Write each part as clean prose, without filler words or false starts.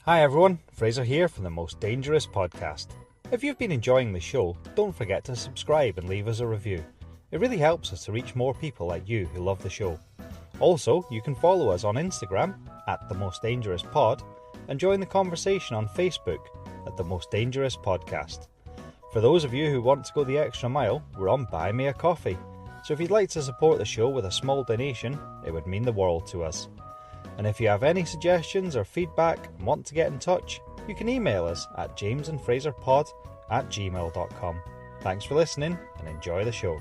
Hi everyone, Fraser here from the Most Dangerous Podcast. If you've been enjoying the show, don't forget to subscribe and leave us a review. It really helps us to reach more people like you who love the show. Also, you can follow us on Instagram at The Most Dangerous Pod and join the conversation on Facebook at The Most Dangerous Podcast. For those of you who want to go the extra mile, we're on Buy Me a Coffee. So if you'd like to support the show with a small donation, it would mean the world to us. And if you have any suggestions or feedback and want to get in touch, you can email us at jamesandfraserpod@gmail.com. Thanks for listening and enjoy the show.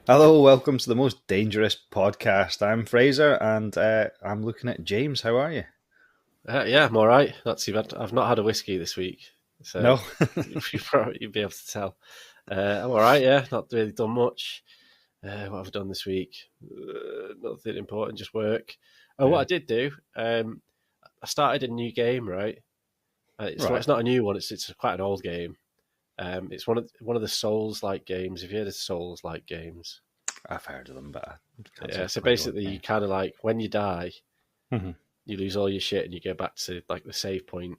Hello, welcome to the Most Dangerous Podcast. I'm Fraser and I'm looking at James. How are you? Yeah, I'm all right. Not too bad. I've not had a whiskey this week, so No. you'd be able to tell. I'm all right. Yeah, not really done much. What have I done this week? Nothing important, just work. Oh, Yeah. what I did do, I started a new game. Right, it's not a new one. It's quite an old game. It's one of the Souls-like games. Have you heard of Souls-like games? I've heard of them, but yeah. So basically, you kind of like when you die, Mm-hmm. you lose all your shit and you go back to like the save point,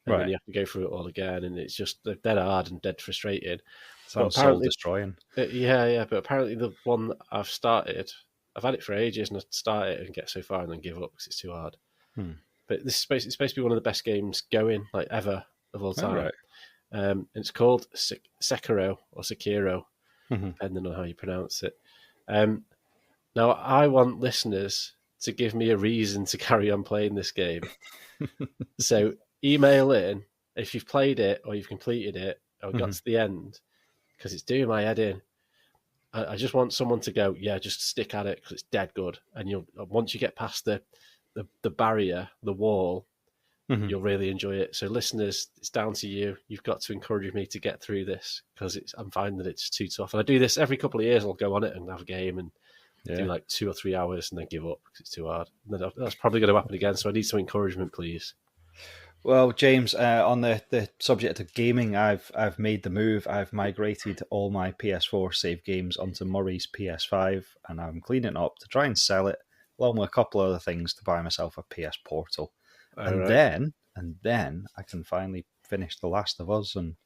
and then you have to go through it all again, and it's just dead hard and dead frustrating. Sounds soul destroying. Yeah. But apparently, the one that I've started, I've had it for ages, and I start it and get so far and then give up because it's too hard. But this is it's supposed to be one of the best games going like ever of all time. Right. It's called Sekiro or Sekiro, depending on how you pronounce it. Now, I want listeners to give me a reason to carry on playing this game. So email in if you've played it or you've completed it or got to the end, because it's doing my head in. I just want someone to go, yeah, just stick at it because it's dead good. And once you get past the barrier, the wall, you'll really enjoy it. So listeners, it's down to you. You've got to encourage me to get through this because I'm finding that it's too tough. And I do this every couple of years. I'll go on it and have a game and do like 2 or 3 hours and then give up because it's too hard. And then that's probably going to happen again. So I need some encouragement, please. Well, James, on the subject of gaming, I've made the move. I've migrated all my PS4 save games onto Murray's PS5, and I'm cleaning it up to try and sell it, along with a couple of other things to buy myself a PS Portal. Then I can finally finish The Last of Us and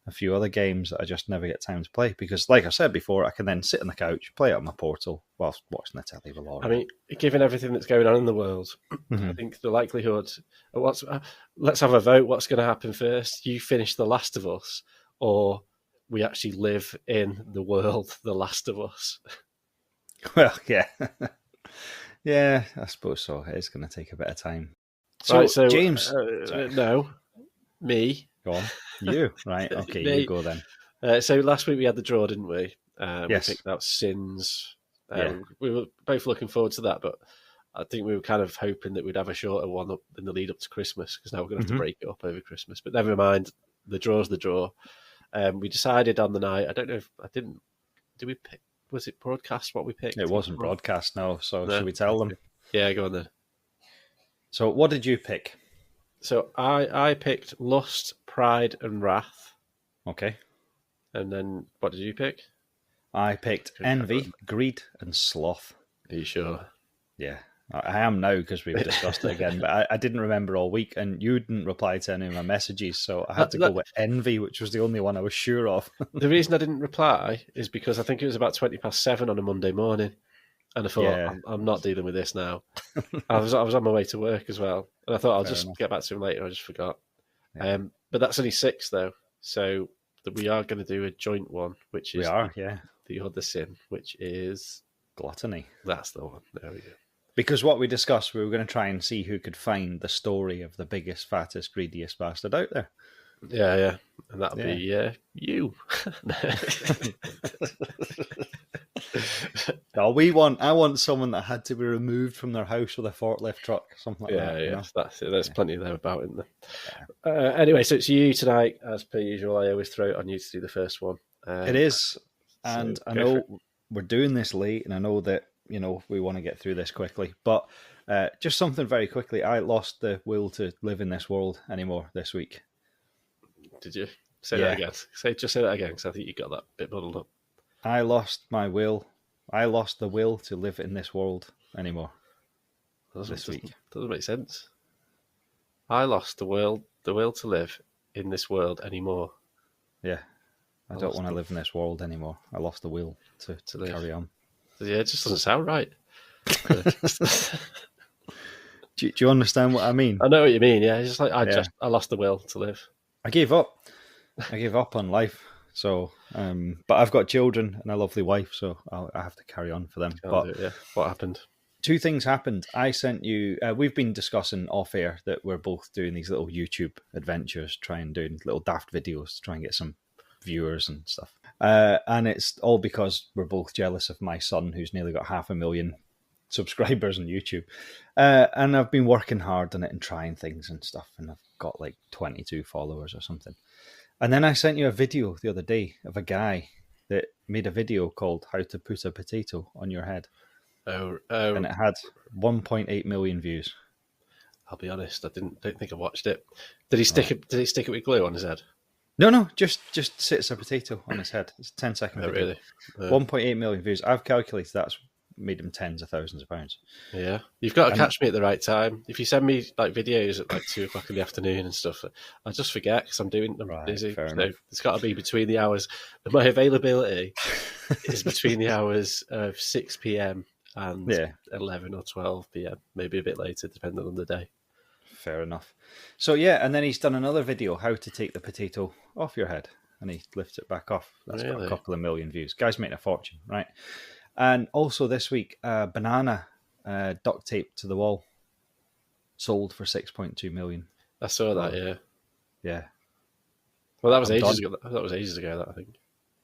a few other games that I just never get time to play because, like I said before, I can then sit on the couch, play it on my Portal whilst watching the telly with Laura. I mean, given everything that's going on in the world, I think the likelihood... let's have a vote. What's going to happen first? You finish The Last of Us or we actually live in the world The Last of Us? Well, yeah. Yeah, I suppose so. It's going to take a bit of time. So James... no, me. Go on. You, right. Okay, you go then. So last week we had the draw, didn't we? Yes. We picked out Sins. We were both looking forward to that, but I think we were kind of hoping that we'd have a shorter one up in the lead up to Christmas because now we're going to have to break it up over Christmas. But never mind, the draw's the draw. We decided on the night. I don't know if I didn't. Did we pick? Was it broadcast what we picked? It wasn't broadcast, no. So should we tell them? Yeah, go on then. So what did you pick? So I picked Lust, Pride, and Wrath. Okay. And then what did you pick? I picked Envy, Greed, and Sloth. Are you sure? Yeah, I am now because we've discussed it again, but I didn't remember all week, and you didn't reply to any of my messages, so I had to go with Envy, which was the only one I was sure of. The reason I didn't reply is because I think it was about 7:20 on a Monday morning. And I thought, I'm not dealing with this now. I was on my way to work as well. And I thought, I'll just get back to him later. I just forgot. Yeah. But that's only 6, though. So we are going to do a joint one, which is the other sin, which is... Gluttony. That's the one. There we go. Because what we discussed, we were going to try and see who could find the story of the biggest, fattest, greediest bastard out there. Yeah. And that'll be you. No, I want someone that had to be removed from their house with a forklift truck, something like that. Yeah, that's it. There's plenty there about, isn't there? Yeah. Anyway, so it's you tonight, as per usual. I always throw it on you to do the first one. It is, and so I go for know we're doing this late, and I know that we want to get through this quickly, but just something very quickly. I lost the will to live in this world anymore this week. Did you say that again? Say that again, because I think you got that bit muddled up. I lost my will. I lost the will to live in this world anymore this week. Doesn't make sense. I lost the will to live in this world anymore. Yeah. I don't want to live in this world anymore. I lost the will to carry on. Yeah, it just doesn't sound right. Do you understand what I mean? I know what you mean, yeah. It's just like I lost the will to live. I gave up. I gave up on life. So, but I've got children and a lovely wife, so I have to carry on for them. What happened? Two things happened. I sent you. We've been discussing off air that we're both doing these little YouTube adventures, doing little daft videos to try and get some viewers and stuff. And it's all because we're both jealous of my son, who's nearly got 500,000 subscribers on YouTube. And I've been working hard on it and trying things and stuff, and I've got like 22 followers or something. And then I sent you a video the other day of a guy that made a video called "How to Put a Potato on Your Head." And it had 1.8 million views. I'll be honest, I don't think I watched it. Did he stick it? Did he stick it with glue on his head? No, just sits a potato on his head. It's a 10-second video. Really? 1.8 million views. I've calculated that's made him tens of thousands of pounds. Yeah, you've got to catch me at the right time. If you send me like videos at like 2:00 in the afternoon and stuff, I just forget because I'm busy. So it's got to be between the hours. My availability is between the hours of 6 p.m. and 11 or 12 p.m. Maybe a bit later, depending on the day. Fair enough. So yeah, and then he's done another video, how to take the potato off your head, and he lifts it back off. That's got a couple of million views. Guy's making a fortune, right? And also this week, banana duct taped to the wall, sold for 6.2 million. I saw that, yeah. Well, that was ages ago. That was ages ago. That I think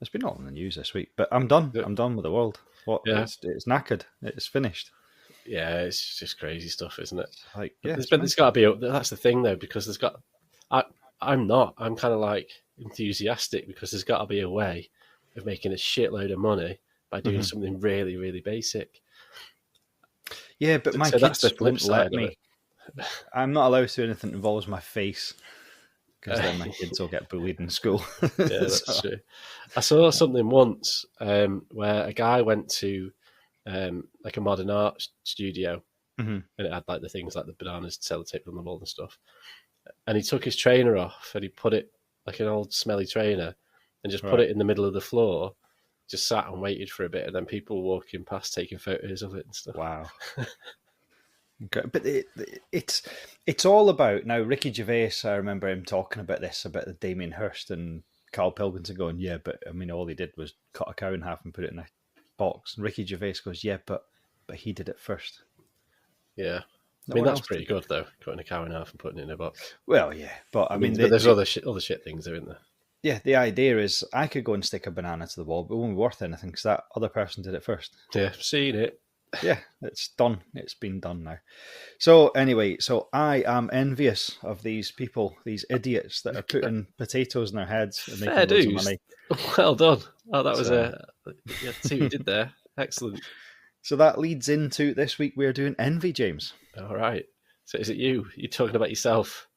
it's been all in the news this week. But I'm done. I'm done with the world. It's knackered. It's finished. Yeah, it's just crazy stuff, isn't it? Like, there's got to be. That's the thing, though, because there's got. I'm not. I'm kind of like enthusiastic because there's got to be a way of making a shitload of money by doing something really, really basic. Yeah, but my kids won't let me. I'm not allowed to do anything that involves my face because then my kids will get bullied in school. Yeah, that's true. I saw something once where a guy went to like a modern art studio, and it had like the things like the bananas sellotaped on the wall and stuff. And he took his trainer off and he put it like an old smelly trainer and just put it in the middle of the floor. Just sat and waited for a bit, and then people were walking past taking photos of it and stuff. Wow. Okay. But it's all about now. Ricky Gervais, I remember him talking about this, about the Damien Hirst and Carl Pilkington going, yeah, but I mean, all he did was cut a cow in half and put it in a box. And Ricky Gervais goes, yeah, but he did it first. Yeah. I mean, that's pretty good, though, cutting a cow in half and putting it in a box. Well, yeah, but I mean there's other shit things, isn't there? Yeah, the idea is I could go and stick a banana to the wall, but it won't be worth anything because that other person did it first. Yeah, seen it. Yeah, it's done. It's been done now. So anyway, I am envious of these people, these idiots that are putting potatoes in their heads and making loads of money. Well done. Oh, that was see what you did there. Excellent. So that leads into this week we're doing envy, James. All right. So is it you? You're talking about yourself?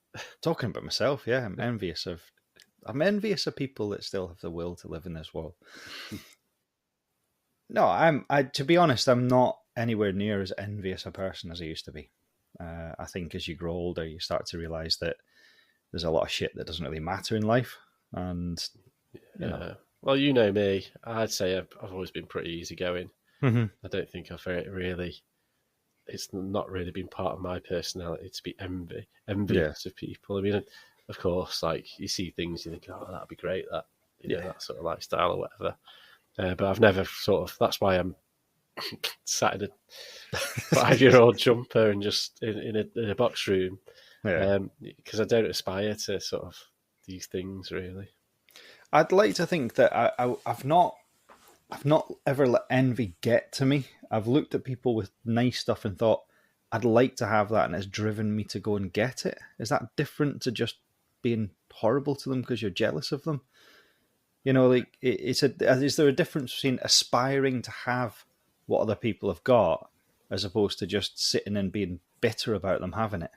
Talking about myself, yeah. I'm envious of people that still have the will to live in this world. No, to be honest, I'm not anywhere near as envious a person as I used to be. I think as you grow older, you start to realize that there's a lot of shit that doesn't really matter in life. And, you know. Well, you know me. I'd say I've always been pretty easygoing. Mm-hmm. I don't think it's not really been part of my personality to be envious of people. I mean, of course, like you see things, you think, oh, that'd be great, that that sort of lifestyle or whatever. But I've never that's why I'm sat in a 5-year-old jumper and just in a box room, because I don't aspire to sort of these things really. I'd like to think that I've not ever let envy get to me. I've looked at people with nice stuff and thought, I'd like to have that, and it's driven me to go and get it. Is that different to just being horrible to them because you're jealous of them? You know, like, is there a difference between aspiring to have what other people have got as opposed to just sitting and being bitter about them having it?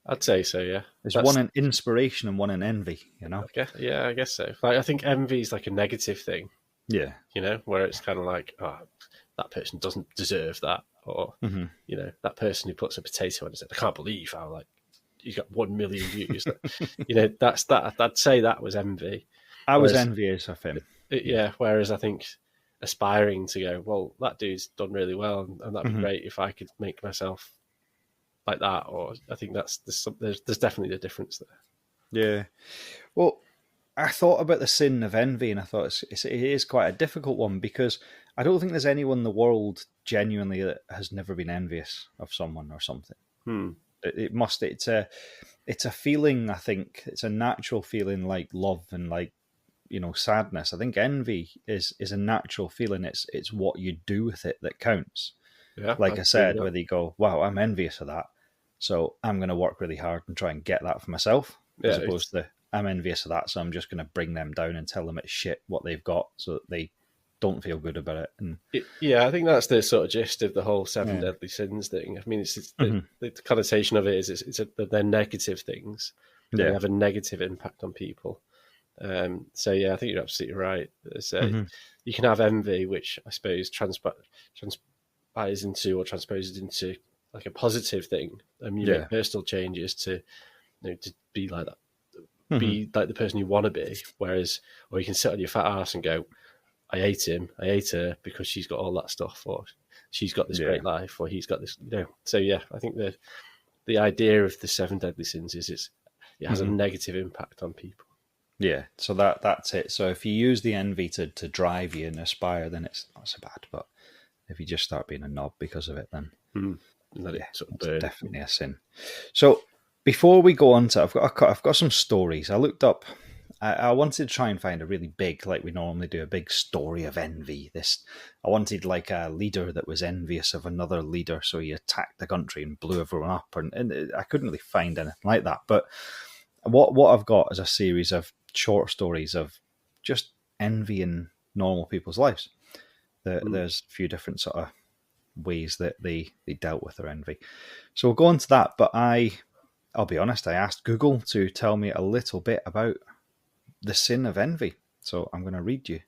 I'd say so, yeah. There's one in inspiration and one in envy, you know? I guess so. Like, I think envy is like a negative thing. Yeah. You know, where it's kind of like, oh, that person doesn't deserve that. Or, you know, that person who puts a potato on and said, I can't believe how, like, you got 1 million views. You know, that's that. I'd say that was envy. I was envious of him. Whereas I think aspiring to go, well, that dude's done really well, and that'd be great if I could make myself like that. Or I think there's definitely a difference there. Yeah. Well, I thought about the sin of envy, and I thought it is quite a difficult one, because I don't think there's anyone in the world genuinely that has never been envious of someone or something. It's a feeling. I think it's a natural feeling, like love and like, you know, sadness. I think envy is a natural feeling. It's what you do with it that counts. Yeah, like I said, whether you go, wow, I'm envious of that, so I'm going to work really hard and try and get that for myself, as opposed to I'm envious of that, so I'm just going to bring them down and tell them it's shit what they've got, so that they don't feel good about it. And I think that's the sort of gist of the whole seven deadly sins thing. I mean, it's the connotation of it is they're negative things. They have a negative impact on people. So I think you're absolutely right. You can have envy, which I suppose transpires into or transposes into like a positive thing, and you make personal changes to be like that, be like the person you want to be. Whereas, or you can sit on your fat ass and go, I hate him, I hate her because she's got all that stuff, or she's got this great life, or he's got this, So I think the idea of the seven deadly sins is it has a negative impact on people. Yeah, so that's it. So if you use the envy to drive you and aspire, then it's not so bad. But if you just start being a knob because of it, then it's definitely a sin. So before we go on to, I've got some stories. I looked up. I wanted to try and find a really big, like we normally do, a big story of envy. I wanted like a leader that was envious of another leader, so he attacked the country and blew everyone up, and I couldn't really find anything like that. But what I've got is a series of short stories of just envy in normal people's lives. There's a few different sort of ways that they dealt with their envy. So we'll go on to that, but I'll be honest, I asked Google to tell me a little bit about the sin of envy. So I'm going to read you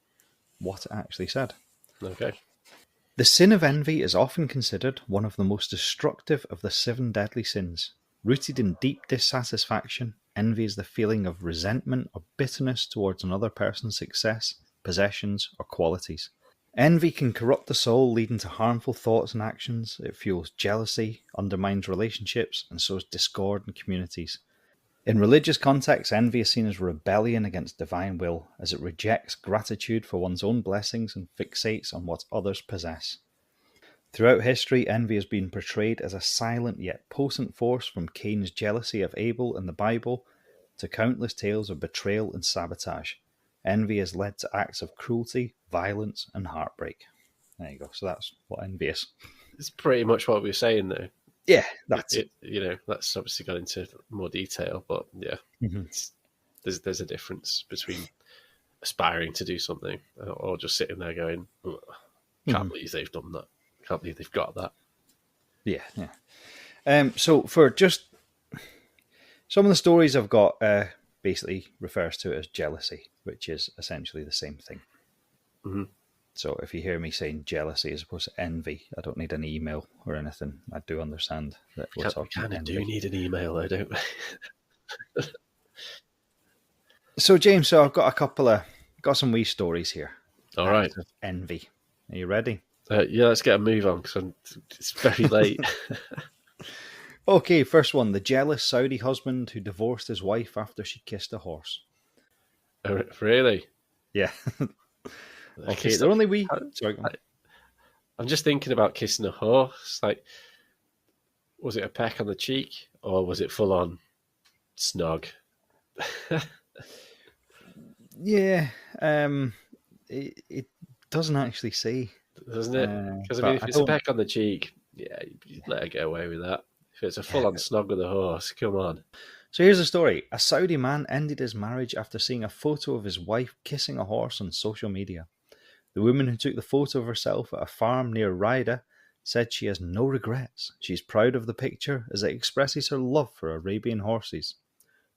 what it actually said. Okay. The sin of envy is often considered one of the most destructive of the seven deadly sins. Rooted in deep dissatisfaction, envy is the feeling of resentment or bitterness towards another person's success, possessions, or qualities. Envy can corrupt the soul, leading to harmful thoughts and actions. It fuels jealousy, undermines relationships, and sows discord in communities. In religious contexts, envy is seen as rebellion against divine will, as it rejects gratitude for one's own blessings and fixates on what others possess. Throughout history, envy has been portrayed as a silent yet potent force, from Cain's jealousy of Abel in the Bible to countless tales of betrayal and sabotage. Envy has led to acts of cruelty, violence, and heartbreak. There you go. So that's what envy is. It's pretty much what we were saying, though. Yeah, that's it. That's obviously got into more detail, but there's a difference between aspiring to do something or just sitting there going, can't believe they've done that. Can't believe they've got that. Yeah. So for just some of the stories I've got, basically refers to it as jealousy, which is essentially the same thing. Mm-hmm. So if you hear me saying jealousy as opposed to envy, I don't need an email or anything. I do understand that we're talking. We kind of do need an email, though, don't we? So James, I've got some wee stories here. All right. Envy. Are you ready? Let's get a move on because it's very late. Okay, first one. The jealous Saudi husband who divorced his wife after she kissed a horse. Oh, really? Yeah. Okay, they're only wee. Sorry. I'm just thinking about kissing a horse. Like, was it a peck on the cheek or was it full on snog? Yeah. It doesn't actually say. Doesn't it? Because But if I it's a don't- peck on the cheek, yeah, you let her get away with that. If it's a full-on snog with a horse, come on. So here's the story. A Saudi man ended his marriage after seeing a photo of his wife kissing a horse on social media. The woman who took the photo of herself at a farm near Rida said she has no regrets. She's proud of the picture as it expresses her love for Arabian horses.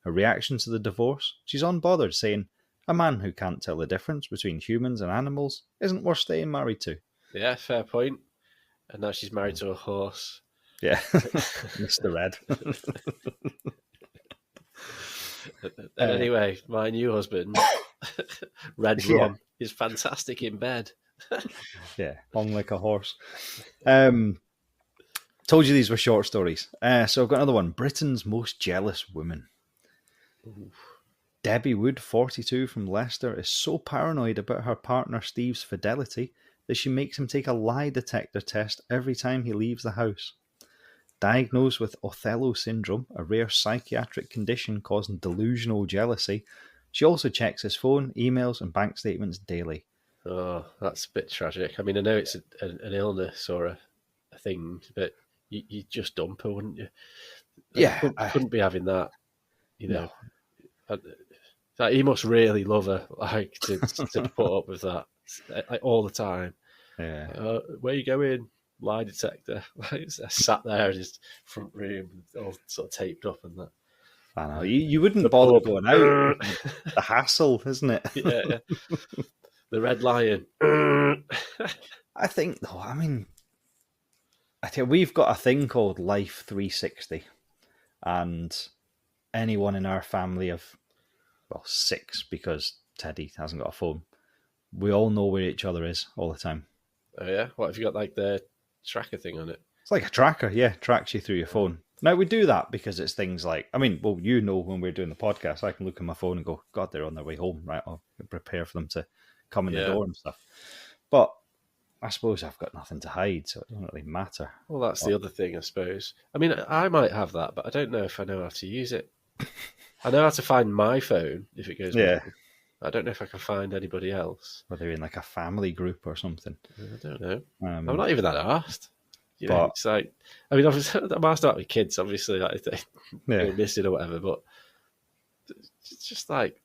Her reaction to the divorce? She's unbothered, saying, "A man who can't tell the difference between humans and animals isn't worth staying married to." Yeah, fair point. And now she's married to a horse. Yeah, Mr. Red. And anyway, my new husband, Red Rum, is fantastic in bed. Yeah, hung like a horse. Told you these were short stories. So I've got another one. Britain's most jealous woman. Ooh. Debbie Wood, 42, from Leicester, is so paranoid about her partner Steve's fidelity that she makes him take a lie detector test every time he leaves the house. Diagnosed with Othello syndrome, a rare psychiatric condition causing delusional jealousy, she also checks his phone, emails, and bank statements daily. Oh, that's a bit tragic. I mean, I know it's an illness or a thing, but you just dump her, wouldn't you? Yeah. Couldn't be having that, you know. Like, he must really love her, like, to put up with that, like, all the time. Yeah. Where you going? Lie detector. Like, I sat there in his front room, all sort of taped up and that. I know. You wouldn't bother going out. The hassle, isn't it? Yeah. The Red Lion. I think, though, I mean, I think we've got a thing called Life 360, and anyone in our family of, well, 6, because Teddy hasn't got a phone, we all know where each other is all the time. Oh, yeah? What, have you got, like, the tracker thing on it? It's like a tracker, yeah, tracks you through your phone. Now, we do that because it's things like, I mean, well, you know, when we're doing the podcast, I can look at my phone and go, God, they're on their way home, right? I'll prepare for them to come in the door and stuff. But I suppose I've got nothing to hide, so it doesn't really matter. Well, that's the other thing, I suppose. I mean, I might have that, but I don't know if I know how to use it. I know how to find my phone if it goes missing. I don't know if I can find anybody else. Whether in like a family group or something. I don't know. I'm not even that arsed. You know, but, it's like, I mean, obviously, I'm arsed about with kids, obviously, like, if they go missing or whatever, but it's just like,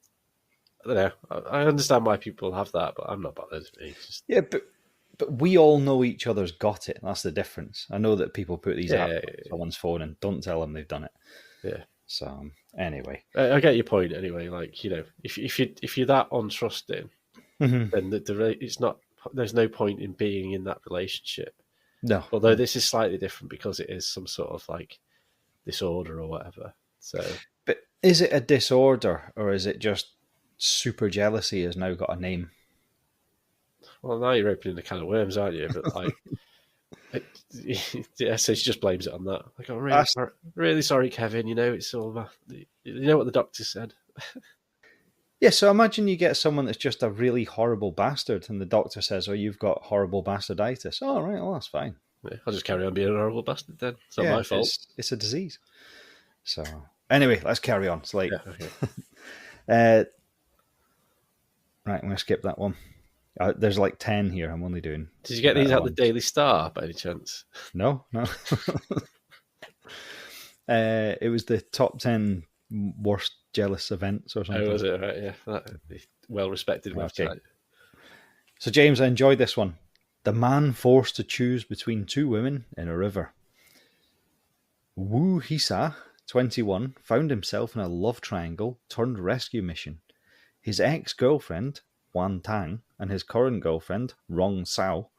I don't know. I understand why people have that, but I'm not bothered. Yeah, but we all know each other's got it. That's the difference. I know that people put these apps on someone's phone and don't tell them they've done it. Yeah. So anyway, I get your point. Anyway, like, you know, if you're that untrusting, then it's not. There's no point in being in that relationship. No. Although this is slightly different because it is some sort of like disorder or whatever. So, but is it a disorder or is it just super jealousy has now got a name? Well, now you're opening the can of worms, aren't you? But like, yeah, so she just blames it on that. Like, I'm really sorry, Kevin. You know, it's all you know what the doctor said. Yeah, so imagine you get someone that's just a really horrible bastard, and the doctor says, "Oh, you've got horrible bastarditis." Oh, right, well, that's fine. Yeah, I'll just carry on being a horrible bastard then. It's not my fault. It's a disease. So anyway, let's carry on. It's like, okay. Right, I'm going to skip that one. There's like 10 here. I'm only doing. Did you get these out the Daily Star by any chance? No. It was the top 10 worst jealous events or something. Oh, was it? Right, yeah. Well-respected website. Okay. So, James, I enjoyed this one. The man forced to choose between 2 women in a river. Wu Hisa, 21, found himself in a love triangle turned rescue mission. His ex-girlfriend, Wan Tang, and his current girlfriend, Rong Sao,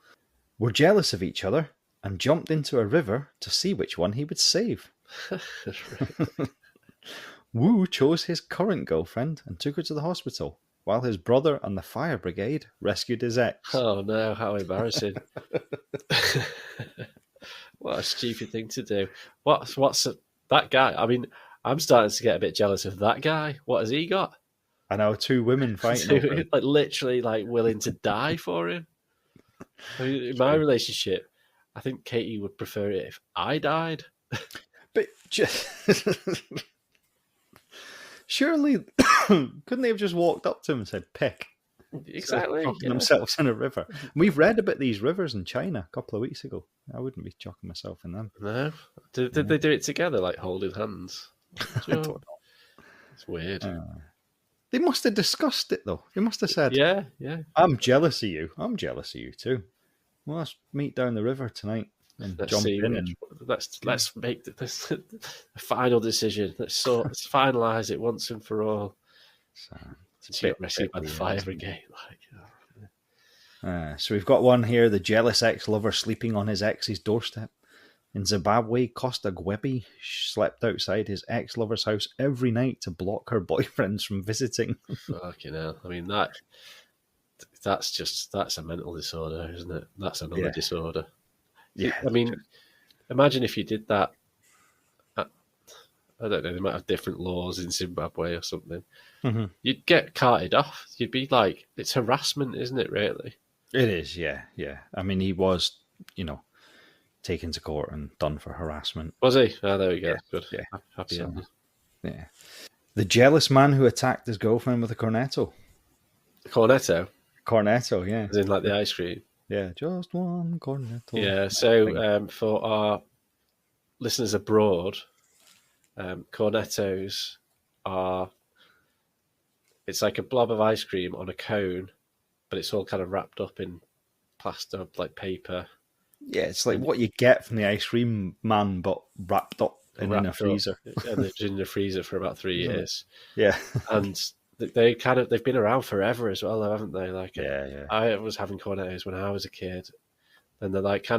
were jealous of each other and jumped into a river to see which one he would save. Wu chose his current girlfriend and took her to the hospital, while his brother and the fire brigade rescued his ex. Oh no, how embarrassing. What a stupid thing to do. What's that guy? I mean, I'm starting to get a bit jealous of that guy. What has he got? I know, 2 women fighting. Like, literally, like, willing to die for him. I mean, in my relationship, I think Katie would prefer it if I died. But surely, couldn't they have just walked up to him and said, pick? Exactly. Chucking themselves in a river. We've read about these rivers in China a couple of weeks ago. I wouldn't be chucking myself in them. No. Did they do it together, like holding hands? I don't know. It's weird. They must have discussed it, though. They must have said, Yeah. I'm jealous of you. I'm jealous of you, too. Well, let's meet down the river tonight and jump in. And... Let's make this a final decision. Let's finalise it once and for all. Since you got rescued by the fire brigade. So we've got one here, the jealous ex-lover sleeping on his ex's doorstep. In Zimbabwe, Costa Gwebi slept outside his ex-lover's house every night to block her boyfriends from visiting. Fucking hell. I mean, that's a mental disorder, isn't it? That's another disorder. Yeah. I mean, imagine if you did that. I don't know, they might have different laws in Zimbabwe or something. Mm-hmm. You'd get carted off. You'd be like, it's harassment, isn't it, really? It is, yeah. I mean, he was, taken to court and done for harassment. Was he? Oh, there we go. Yeah. Good. Yeah. Happy ending. Yeah. The jealous man who attacked his girlfriend with a cornetto. Cornetto? Cornetto, yeah. As in like the ice cream? Yeah, just one cornetto. Yeah, so for our listeners abroad, cornettos are... It's like a blob of ice cream on a cone, but it's all kind of wrapped up in plaster, like paper. Yeah, it's like what you get from the ice cream man, but wrapped up in a freezer. And they've been in the freezer for about 3 years. Yeah. And they've been around forever as well, haven't they? Like, yeah. I was having cornettos when I was a kid. And they're like,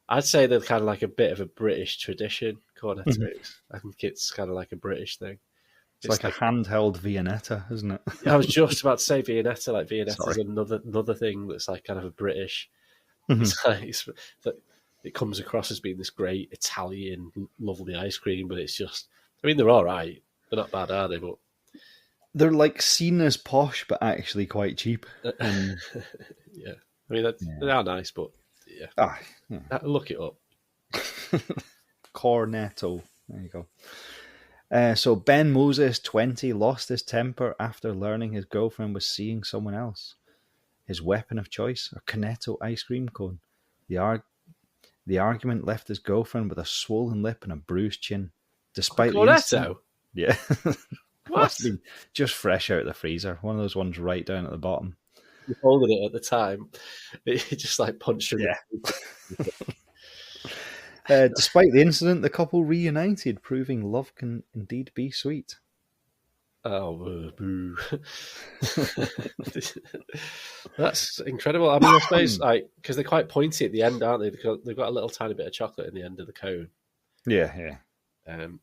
I'd say they're kind of like a bit of a British tradition, cornettos. Mm-hmm. I think it's kind of like a British thing. It's like a handheld Viennetta, isn't it? I was just about to say Viennetta. Like Viennetta is another thing that's like kind of a British. Mm-hmm. It comes across as being this great Italian, lovely ice cream, but it's just. I mean, they're all right. They're not bad, are they? But they're like seen as posh, but actually quite cheap. Yeah, I mean they are nice, but yeah. Look it up. Cornetto. There you go. So Ben Moses, 20, lost his temper after learning his girlfriend was seeing someone else. His weapon of choice, a cornetto ice cream cone. The argument left his girlfriend with a swollen lip and a bruised chin. Despite cornetto? Yeah. What? Just fresh out of the freezer. One of those ones right down at the bottom. You folded it at the time. It just like punched him. Yeah. Despite the incident, the couple reunited, proving love can indeed be sweet. Oh, boo. That's incredible. I mean, I suppose, because they're quite pointy at the end, aren't they? They've got a little tiny bit of chocolate in the end of the cone. Yeah. And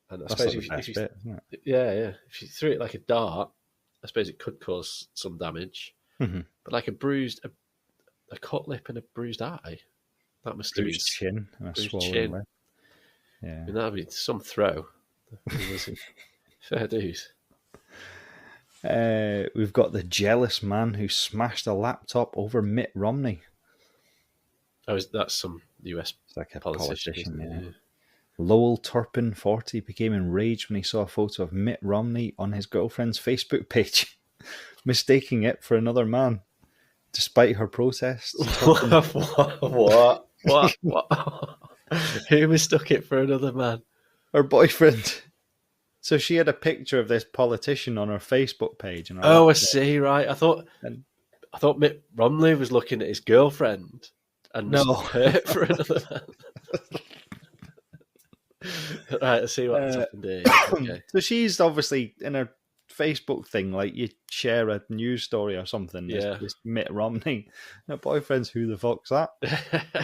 I that's suppose like the best bit, isn't it? Yeah. If you threw it like a dart, I suppose it could cause some damage. Mm-hmm. But like a cut lip and a bruised eye, that must have been chin and a swollen chin. lip. Yeah, I mean, that'd be some throw. Fair dues. We've got the jealous man who smashed a laptop over Mitt Romney. Oh, that's some US like a politician. Yeah. Lowell Turpin, 40, became enraged when he saw a photo of Mitt Romney on his girlfriend's Facebook page, mistaking it for another man. Despite her protests. What? Who mistook it for another man? Her boyfriend. So she had a picture of this politician on her Facebook page. And I see, right. I thought Mitt Romney was looking at his girlfriend and mistook her for another man. Right, let's see what's happened here. Okay. So she's obviously in her Facebook thing, like you share a news story or something. This Mitt Romney. Her boyfriend's, who the fuck's that?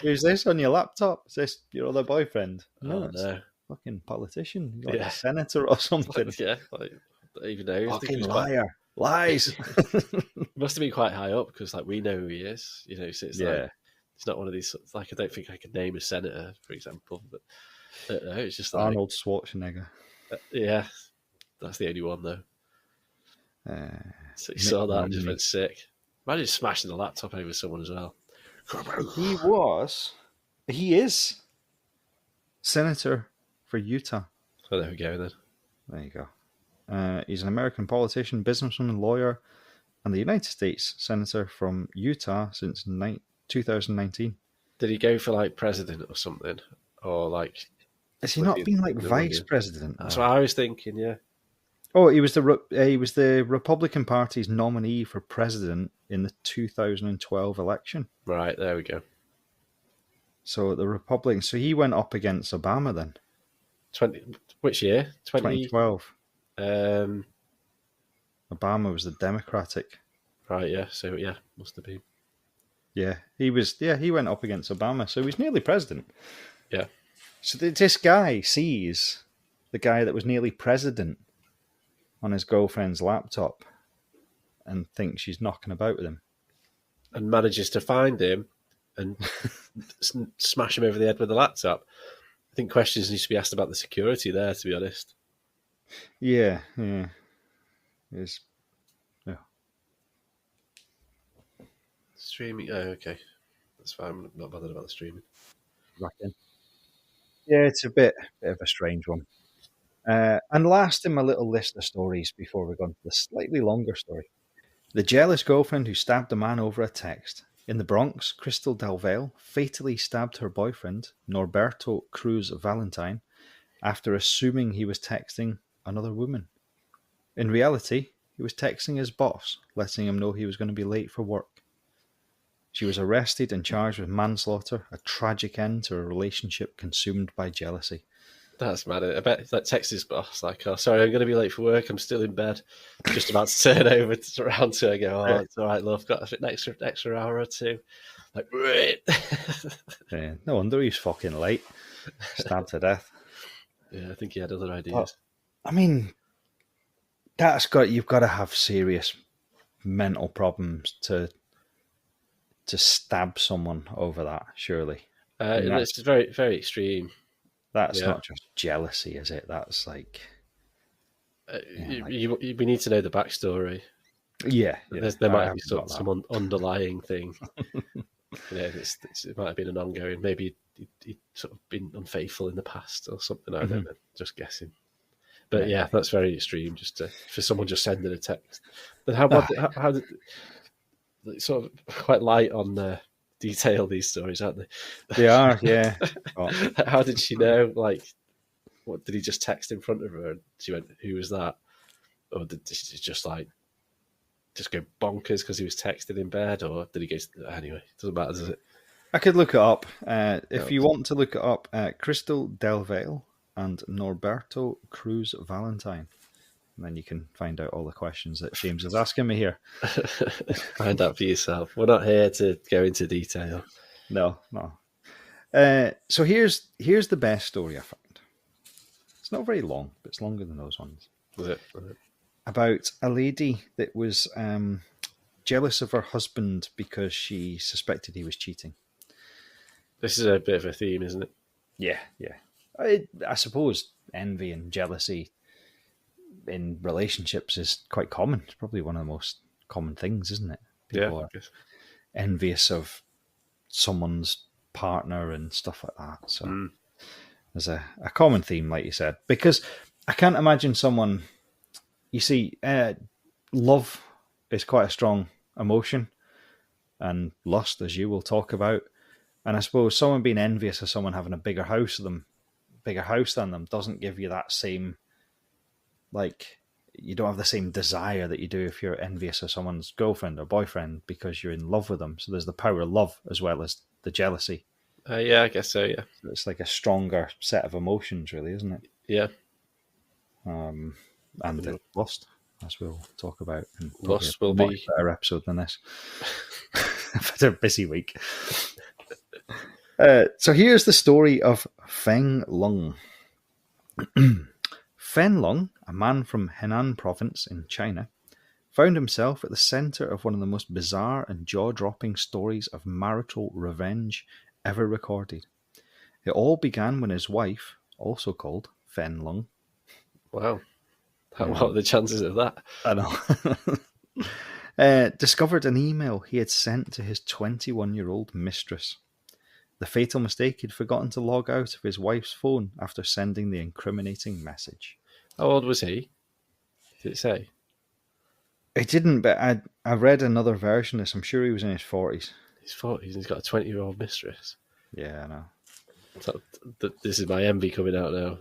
Who's this on your laptop? Is this your other boyfriend? No. Fucking politician, like a senator or something. Yeah, like, I don't even know. Fucking liar. Lies. Must have been quite high up because, like, we know who he is. You know, so it's like it's not one of these. Like, I don't think I could name a senator, for example, but I don't know. It's just like Arnold Schwarzenegger. Yeah, that's the only one though. So you saw that and just went sick. Imagine smashing the laptop over someone as well. He is senator for Utah. Oh, there we go then. There you go. He's an American politician, businessman, lawyer, and the United States Senator from Utah since 2019. Did he go for like president or something, or like? Has he not been like vice Again? president? That's what I was thinking. Yeah. Oh, he was the Republican Party's nominee for president in the 2012 election. Right, there we go. So the Republicans. So he went up against Obama then. Which year? 2012. Obama was the Democratic. Right, yeah. So yeah, must have been. Yeah, he was. Yeah, he went up against Obama, so he's nearly president. Yeah. So this guy sees the guy that was nearly president on his girlfriend's laptop and thinks she's knocking about with him. And manages to find him and smash him over the head with the laptop. I think questions need to be asked about the security there, to be honest. Yeah. Streaming. Oh, okay. That's fine. I'm not bothered about the streaming. Yeah, it's a bit of a strange one. And last in my little list of stories before we go on to the slightly longer story. The jealous girlfriend who stabbed a man over a text. In the Bronx, Crystal Del Valle fatally stabbed her boyfriend, Norberto Cruz Valentine, after assuming he was texting another woman. In reality, he was texting his boss, letting him know he was going to be late for work. She was arrested and charged with manslaughter, a tragic end to a relationship consumed by jealousy. That's mad. I bet that text his boss like, "Oh, sorry, I'm going to be late for work. I'm still in bed." Just about to turn over around to her and go, "Oh, it's all right, love. Got an extra hour or two." Like, wait. Yeah, no wonder he's fucking late. Stabbed to death. Yeah, I think he had other ideas. But, I mean, you've got to have serious mental problems to stab someone over that, surely. It's very, very extreme. That's not just jealousy, is it? That's like... we need to know the backstory. Yeah. There might be some underlying thing. It might have been an ongoing... Maybe he'd sort of been unfaithful in the past or something. I don't know. Just guessing. But yeah, that's very extreme, for someone just sending a text. But how did... Sort of quite light on detail, these stories, aren't they? They are, yeah. How did she know? Like, what did he just text in front of her? And she went, "Who was that?" Or did she just go bonkers because he was texting in bed? Or did he go? Anyway, it doesn't matter, does it? I could look it up. If you want to look it up, Crystal Del Valle and Norberto Cruz Valentine. And then you can find out all the questions that James is asking me here. Find out for yourself. We're not here to go into detail. No. So here's the best story I found. It's not very long, but it's longer than those ones. Was it? About a lady that was jealous of her husband because she suspected he was cheating. This is a bit of a theme, isn't it? Yeah. I suppose envy and jealousy in relationships is quite common. It's probably one of the most common things, isn't it? People are envious of someone's partner and stuff like that. So there's a common theme, like you said, because I can't imagine someone, you see, love is quite a strong emotion, and lust, as you will talk about. And I suppose someone being envious of someone having a bigger house than them doesn't give you that same, like, you don't have the same desire that you do if you're envious of someone's girlfriend or boyfriend because you're in love with them. So there's the power of love as well as the jealousy. Yeah, I guess so, yeah. So it's like a stronger set of emotions, really, isn't it? Yeah. And the lust, as we'll talk about. Lust will be a better episode than this. I've had a busy week. So here's the story of Feng Lung. Fen Long, a man from Henan province in China, found himself at the center of one of the most bizarre and jaw-dropping stories of marital revenge ever recorded. It all began when his wife, also called Fen Long... Wow. What are the chances of that? I know. Discovered an email he had sent to his 21-year-old mistress. The fatal mistake, he'd forgotten to log out of his wife's phone after sending the incriminating message. How old was he? Did it say? It didn't, but I read another version of this. I'm sure he was in his 40s. He's 40s and he's got a 20-year-old mistress. Yeah, I know. So, this is my envy coming out now.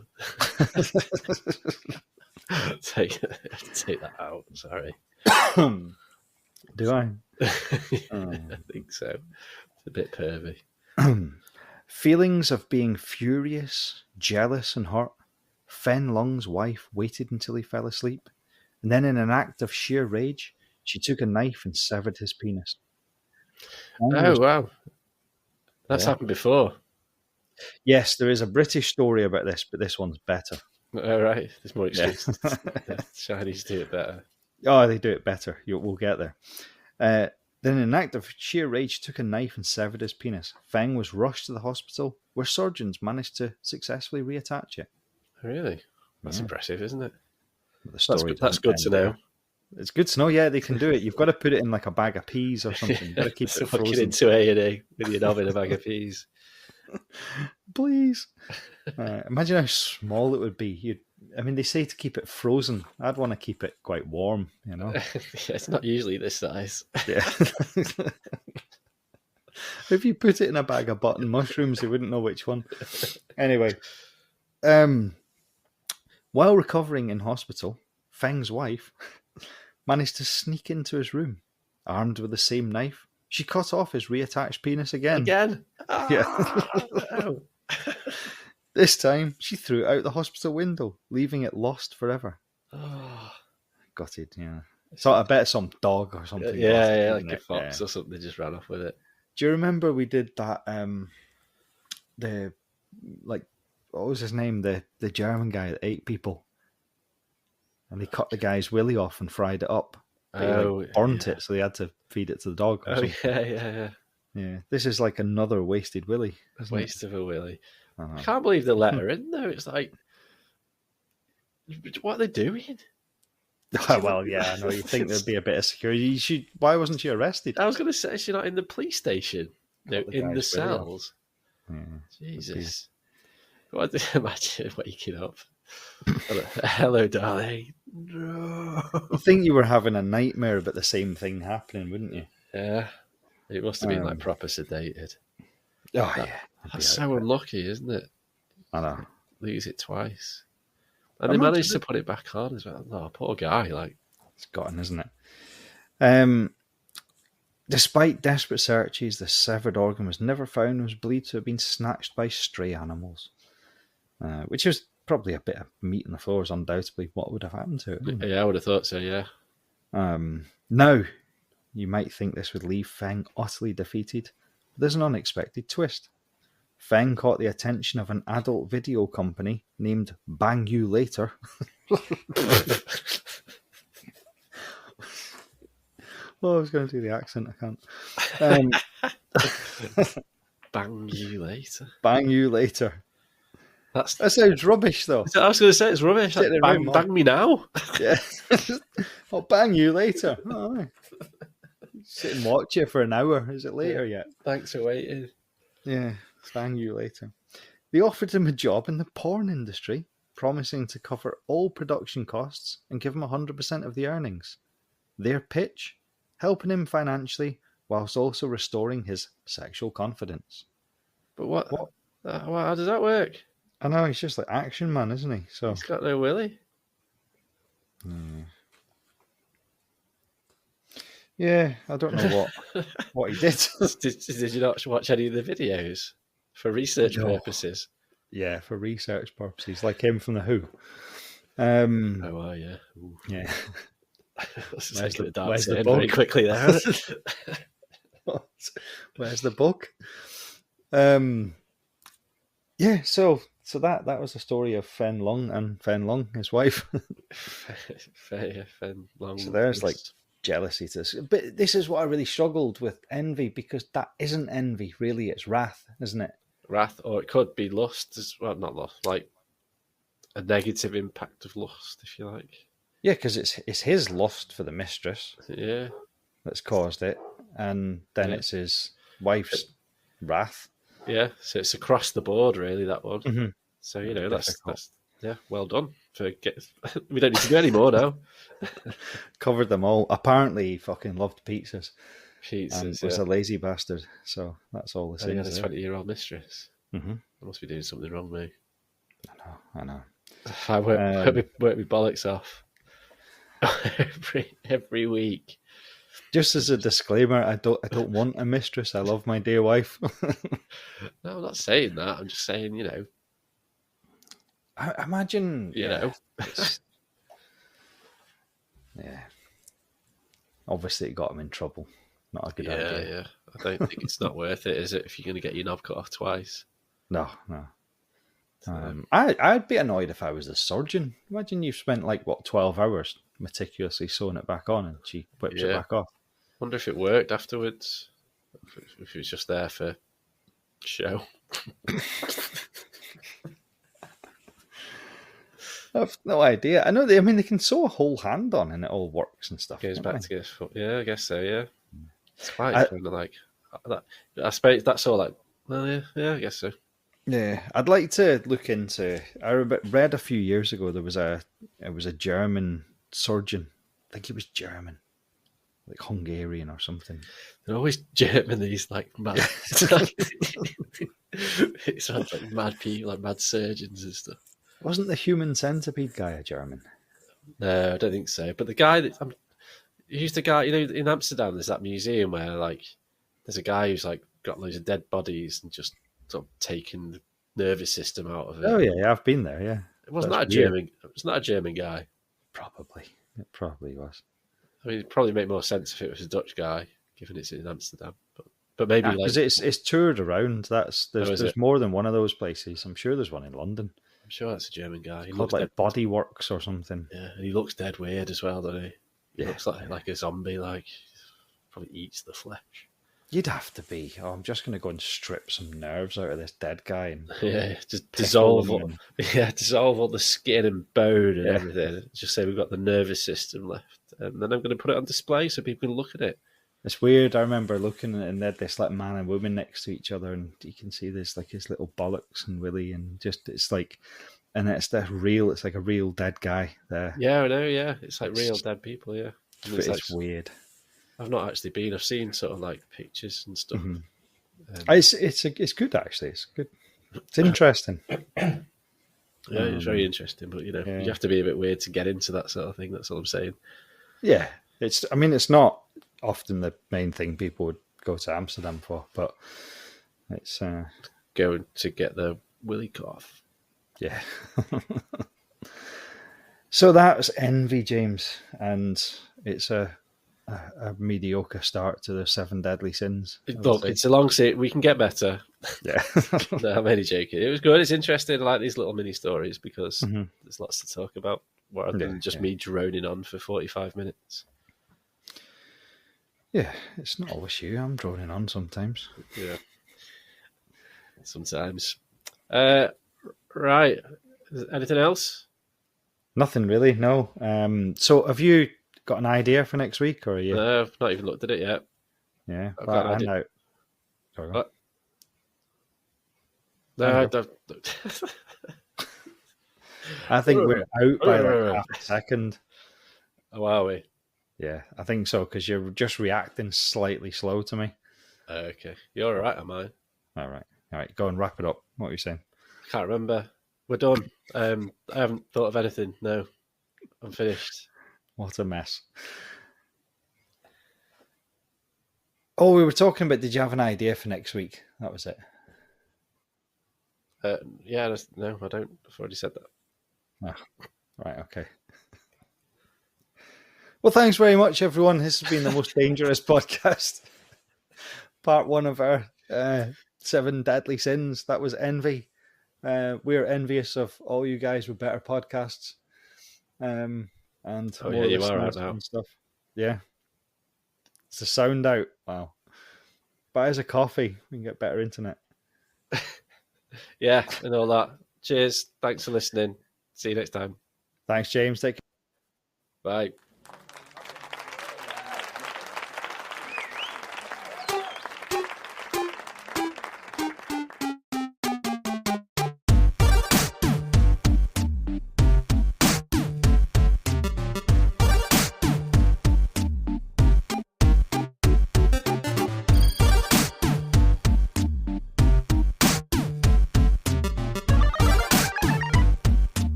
take that out. Sorry. Do I? I think so. It's a bit pervy. Feelings of being furious, jealous, and hurt. Fen Lung's wife waited until he fell asleep, and then in an act of sheer rage, she took a knife and severed his penis. Oh, wow. That's happened before. Yes, there is a British story about this, but this one's better. All right. There's more excuses. The Chinese do it better. Oh, they do it better. We'll get there. Then in an act of sheer rage, she took a knife and severed his penis. Feng was rushed to the hospital, where surgeons managed to successfully reattach it. Really? That's impressive, isn't it? That's good to know. It's good to know. Yeah, they can do it. You've got to put it in like a bag of peas or something. You've got to keep it frozen. Into A&E with your knob in a bag of peas. Please. Imagine how small it would be. They say to keep it frozen. I'd want to keep it quite warm, you know. It's not usually this size. Yeah. If you put it in a bag of button mushrooms, you wouldn't know which one. Anyway, while recovering in hospital, Feng's wife managed to sneak into his room, armed with the same knife. She cut off his reattached penis again. Yeah. No. This time, she threw it out the hospital window, leaving it lost forever. Oh. Gutted, yeah. So I bet some dog or something. Yeah, like a fox or something. They just ran off with it. Do you remember we did that? What was his name? The German guy that ate people, and they cut the guy's willy off and fried it up. They burnt it, so they had to feed it to the dog. Yeah. This is like another wasted willy. Waste of a willy. I can't believe they let her in though. It's like, what are they doing? Well, yeah, I know. You think there'd be a bit of security. Why wasn't she arrested? I was going to say, she's not in the police station. No, in the cells. Yeah. Jesus. Imagine waking up. Hello, darling. No. You think you were having a nightmare about the same thing happening, wouldn't you? Yeah. It must have been like proper sedated. Oh, yeah. That's so unlucky, isn't it? I know. Lose it twice. And they managed to put it back on as well. Oh, poor guy. Like, it's gotten, isn't it? Despite desperate searches, the severed organ was never found and was believed to have been snatched by stray animals. Which is probably a bit of meat on the floor, is undoubtedly what would have happened to it. Yeah, I would have thought so, yeah. Now, you might think this would leave Feng utterly defeated, but there's an unexpected twist. Feng caught the attention of an adult video company named Bang You Later. Well, I was going to do the accent, I can't. Bang You Later. Bang You Later. That sounds rubbish, though. I was going to say it's rubbish. Like, bang me now. Yeah. I'll bang you later. Oh, right. Sit and watch it for an hour. Is it later yet? Thanks for waiting. Yeah, bang you later. They offered him a job in the porn industry, promising to cover all production costs and give him 100% of the earnings. Their pitch? Helping him financially whilst also restoring his sexual confidence. But what? How does that work? I know, he's just like Action Man, isn't he? So he's got no willy. Yeah, I don't know what he did. Did you not watch any of the videos for research purposes? Yeah, for research purposes, like him from the Who. Yeah. Ooh. Yeah. Where's the book? Very quickly there. Where's the book? Yeah, so that was the story of Fen Lung and Fen Lung, his wife. Fen Lung. So there's like jealousy to this. But this is what I really struggled with envy, because that isn't envy, really, it's wrath, isn't it? Wrath, or it could be lust as well, not lust, like a negative impact of lust, if you like. Yeah, because it's his lust for the mistress. Yeah. That's caused it. And then it's his wife's wrath. Yeah, so it's across the board, really, that one. Mm-hmm. So, that's Yeah, well done. We don't need to do any more now. Covered them all. Apparently, he fucking loved pizzas. Pizzas, And was a lazy bastard. So that's all the same. He had a 20-year-old mistress. Mm-hmm. I must be doing something wrong, mate. I know. I work my bollocks off every week. Just as a disclaimer, I don't want a mistress. I love my dear wife. No, I'm not saying that. I'm just saying, I imagine, know. Yeah. Obviously, it got him in trouble. Not a good idea. Yeah. I don't think it's not worth it, is it? If you're going to get your knob cut off twice. No. I'd be annoyed if I was a surgeon. Imagine you've spent 12 hours meticulously sewing it back on, and she whips it back off. Wonder if it worked afterwards. If it was just there for show. I've no idea. I know they can sew a whole hand on and it all works and stuff. Goes back to get his foot. Yeah, I guess so. Yeah, it's quite fun. That. I suppose that's all. Well, yeah, I guess so. Yeah, I'd like to look into. I read a few years ago there was a German surgeon. I think he was German, like Hungarian or something. They're always German. These mad. It's like mad people, like mad surgeons and stuff. Wasn't the human centipede guy a German? No, I don't think so. But the guy who's the guy? In Amsterdam, there's that museum where there's a guy who's got loads of dead bodies and just sort of taking the nervous system out of it. Oh yeah, I've been there. Yeah, it wasn't that a German. It was not a German guy. Probably, it probably was. I mean, it'd probably make more sense if it was a Dutch guy, given it's in Amsterdam. But maybe because it's toured around. There's more than one of those places. I'm sure there's one in London. I'm sure that's a German guy. He looks like Body Works or something. Yeah, and he looks dead weird as well, doesn't he? He Yeah. looks like a zombie. Probably eats the flesh. You'd have to be. Oh, I'm just going to go and strip some nerves out of this dead guy and just dissolve all the skin and bone and everything. Just say we've got the nervous system left, and then I'm going to put it on display so people can look at it. It's weird. I remember looking at it and they had this man and woman next to each other, and you can see this his little bollocks and willy, and just it's like a real dead guy there. Yeah, I know. Yeah, it's like real dead people. Yeah, it's weird. I've not actually been. I've seen sort of pictures and stuff. Mm-hmm. It's good actually. It's good. It's interesting. Yeah, it's very interesting. But you have to be a bit weird to get into that sort of thing. That's all I'm saying. Yeah, it's not often the main thing people would go to Amsterdam for, but it's going to get the willy cough. Yeah. So that was Envy, James, and it's a mediocre start to the 7 deadly sins. Look, it's a long series. We can get better. Yeah. No, I'm only joking. It was good. It's interesting. I like these little mini stories because there's lots to talk about rather than just me droning on for 45 minutes. Yeah, it's not always you. I'm droning on sometimes. Yeah. Sometimes. Right. Anything else? Nothing really, no. So have you got an idea for next week, or are you? No, I've not even looked at it yet. Yeah, I'm out. Sorry. What? No, I think we're out by half a second. Oh, are we? Yeah, I think so, because you're just reacting slightly slow to me. Okay. You're all right, am I? All right. Go and wrap it up. What are you saying? I can't remember. We're done. I haven't thought of anything. No, I'm finished. What a mess. Oh, we were talking about, did you have an idea for next week? That was it. Yeah, no, I don't. I've already said that. Oh, right, okay. Well, thanks very much, everyone. This has been the most dangerous podcast. Part 1 of our 7 deadly sins. That was envy. We're envious of all you guys with better podcasts. And more you are out now. And stuff. Yeah. It's the sound out. Wow. Buy us a coffee. We can get better internet. Yeah, and all that. Cheers. Thanks for listening. See you next time. Thanks, James. Take care. Bye.